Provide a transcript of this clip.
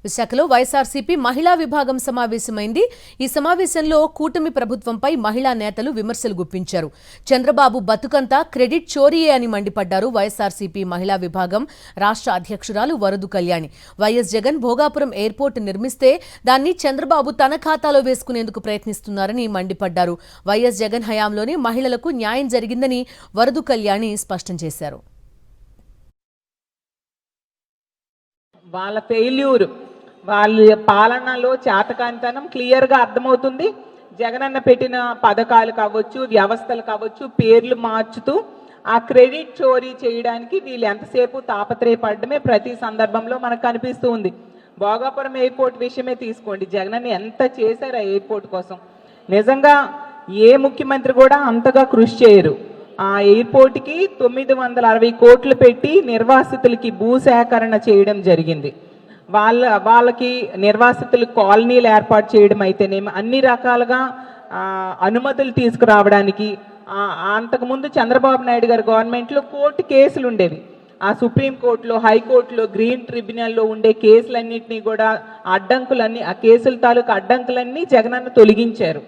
విశాఖలో వైఎస్ఆర్సీపీ మహిళా విభాగం సమావేశమైంది. ఈ సమావేశంలో కూటమి ప్రభుత్వంపై మహిళా నేతలు విమర్శలు గుప్పించారు. చంద్రబాబు బతుకంతా క్రెడిట్ చోరీయే అని మండిపడ్డారు వైఎస్ఆర్సీపీ మహిళా విభాగం రాష్ట్ర అధ్యక్షురాలు వరదు కళ్యాణి. వైఎస్ జగన్ భోగాపురం ఎయిర్పోర్ట్ నిర్మిస్తే దాన్ని చంద్రబాబు తన ఖాతాలో వేసుకునేందుకు ప్రయత్నిస్తున్నారని మండిపడ్డారు. వైఎస్ జగన్ హయాంలోనే మహిళలకు న్యాయం జరిగిందని వరదు కళ్యాణి స్పష్టం చేశారు. వాళ్ళ ఫెయిల్యూర్, వాళ్ళ పాలనలో చేతకాంతనం క్లియర్గా అర్థమవుతుంది. జగనన్న పెట్టిన పథకాలు కావచ్చు, వ్యవస్థలు కావచ్చు, పేర్లు మార్చుతూ ఆ క్రెడిట్ చోరీ చేయడానికి వీళ్ళు ఎంతసేపు తాపత్రయపడమే ప్రతి సందర్భంలో మనకు కనిపిస్తూ ఉంది. భోగాపురం ఎయిర్పోర్ట్ విషయమే తీసుకోండి, జగనన్న ఎంత చేశారు ఆ ఎయిర్పోర్ట్ కోసం. నిజంగా ఏ ముఖ్యమంత్రి కూడా అంతగా కృషి చేయరు. ఆ ఎయిర్పోర్ట్కి 960 కోట్లు పెట్టి నిర్వాసితులకి భూసేకరణ చేయడం జరిగింది. వాళ్ళకి నిర్వాసితులు కాలనీలు ఏర్పాటు చేయడం అయితేనేమి, అన్ని రకాలుగా అనుమతులు తీసుకురావడానికి అంతకుముందు చంద్రబాబు నాయుడు గారి గవర్నమెంట్లో కోర్టు కేసులు ఉండేవి. ఆ సుప్రీంకోర్టులో, హైకోర్టులో, గ్రీన్ ట్రిబ్యునల్లో ఉండే కేసులన్నింటినీ కూడా ఆ కేసుల తాలూకు అడ్డంకులన్నీ జగనన్న తొలగించారు.